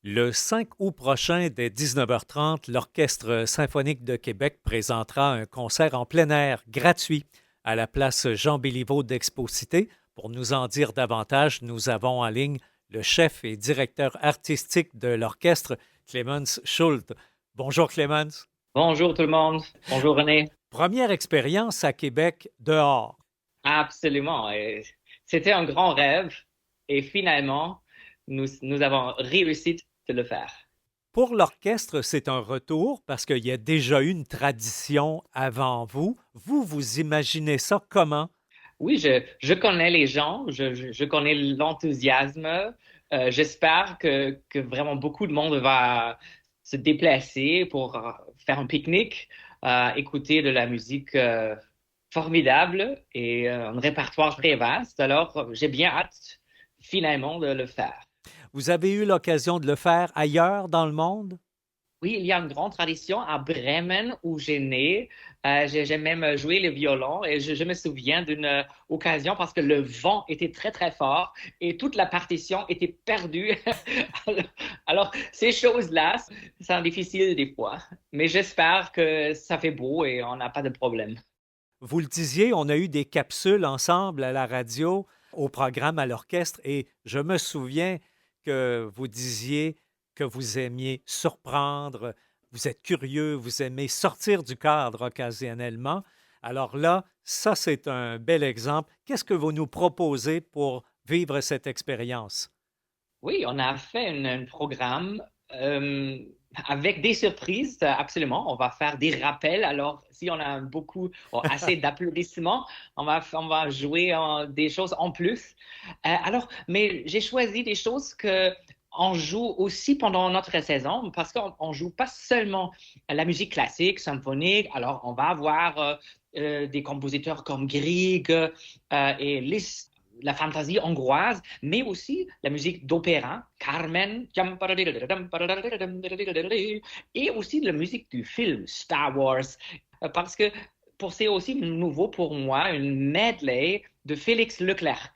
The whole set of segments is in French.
Le 5 août prochain, dès 19h30, l'Orchestre symphonique de Québec présentera un concert en plein air gratuit à la place Jean Béliveau d'Expo-Cité. Pour nous en dire davantage, nous avons en ligne le chef et directeur artistique de l'orchestre, Clemens Schult. Bonjour Clemens. Bonjour tout le monde. Bonjour René. Première expérience à Québec dehors. Absolument. C'était un grand rêve et finalement, nous avons réussi de le faire. Pour l'orchestre, c'est un retour parce qu'il y a déjà eu une tradition avant vous. Vous imaginez ça comment? Oui, je connais les gens, je connais l'enthousiasme. J'espère que vraiment beaucoup de monde va se déplacer pour faire un pique-nique, écouter de la musique formidable et un répertoire très vaste. Alors, j'ai bien hâte finalement de le faire. Vous avez eu l'occasion de le faire ailleurs dans le monde? Oui, il y a une grande tradition à Bremen où j'ai né. J'ai même joué le violon et je me souviens d'une occasion parce que le vent était très, très fort et toute la partition était perdue. Alors, ces choses-là sont difficiles des fois, mais j'espère que ça fait beau et on n'a pas de problème. Vous le disiez, on a eu des capsules ensemble à la radio, au programme à l'orchestre, et je me souviens que vous disiez que vous aimiez surprendre, vous êtes curieux, vous aimez sortir du cadre occasionnellement. Alors là, ça, c'est un bel exemple. Qu'est-ce que vous nous proposez pour vivre cette expérience? Oui, on a fait un programme euh, avec des surprises, absolument. On va faire des rappels. Alors, si on a beaucoup, assez d'applaudissements, on va jouer des choses en plus. Mais j'ai choisi des choses que on joue aussi pendant notre saison parce qu'on joue pas seulement la musique classique, symphonique. Alors, on va avoir des compositeurs comme Grieg et Liszt, la fantaisie hongroise, mais aussi la musique d'opéra, Carmen, et aussi la musique du film Star Wars, parce que c'est aussi nouveau pour moi, une medley de Félix Leclerc,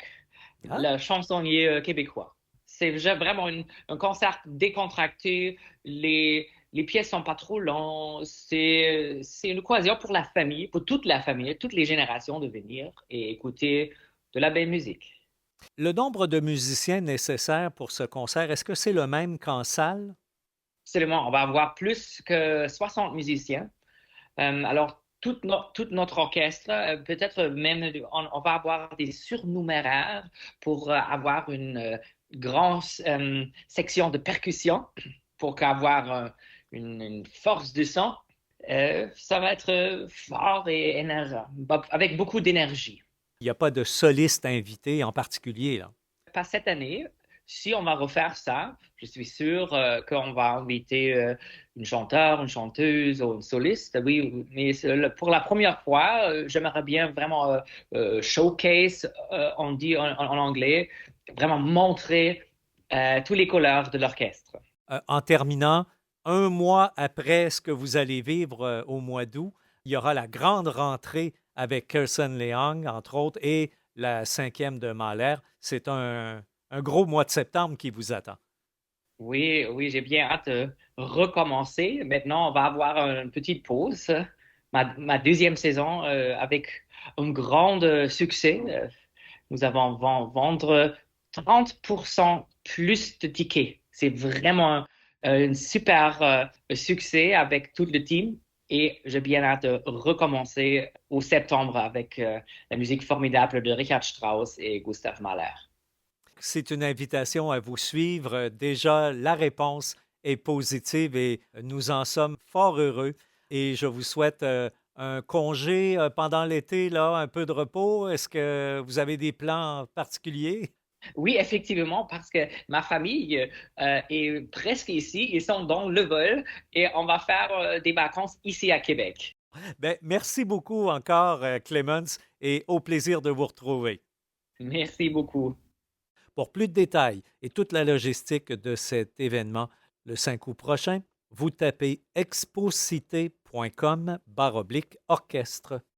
Ah, le chansonnier québécois. C'est vraiment un concert décontracté, les pièces sont pas trop longues, c'est une occasion pour la famille, pour toute la famille, toutes les générations de venir et écouter de la belle musique. le nombre de musiciens nécessaires pour ce concert, est-ce que c'est le même qu'en salle? Absolument, on va avoir plus que 60 musiciens. Alors, tout notre orchestre, peut-être même, on va avoir des surnuméraires pour avoir une grande section de percussion pour avoir une force de son. Ça va être fort et énergique, avec beaucoup d'énergie. Il n'y a pas de soliste invité en particulier, là. Pas cette année. Si on va refaire ça, je suis sûr qu'on va inviter une chanteur, une chanteuse ou une soliste. Oui, mais pour la première fois, j'aimerais bien vraiment showcase, on dit en anglais, vraiment montrer tous les couleurs de l'orchestre. En terminant, un mois après ce que vous allez vivre au mois d'août, il y aura la grande rentrée avec Kirsten Leong, entre autres, et la cinquième de Mahler. C'est un gros mois de septembre qui vous attend. Oui, oui, j'ai bien hâte de recommencer. Maintenant, on va avoir une petite pause. Ma deuxième saison avec un grand succès. Nous avons vendre 30% plus de tickets. C'est vraiment un super succès avec tout le team. Et j'ai bien hâte de recommencer au septembre avec la musique formidable de Richard Strauss et Gustav Mahler. C'est une invitation à vous suivre. Déjà, la réponse est positive et nous en sommes fort heureux. Et je vous souhaite un congé pendant l'été, là, un peu de repos. Est-ce que vous avez des plans particuliers? Oui, effectivement, parce que ma famille est presque ici. Ils sont dans le vol et on va faire des vacances ici à Québec. Ben, merci beaucoup encore, Clemens, et au plaisir de vous retrouver. Merci beaucoup. Pour plus de détails et toute la logistique de cet événement le 5 août prochain, vous tapez exposité.com/orchestre.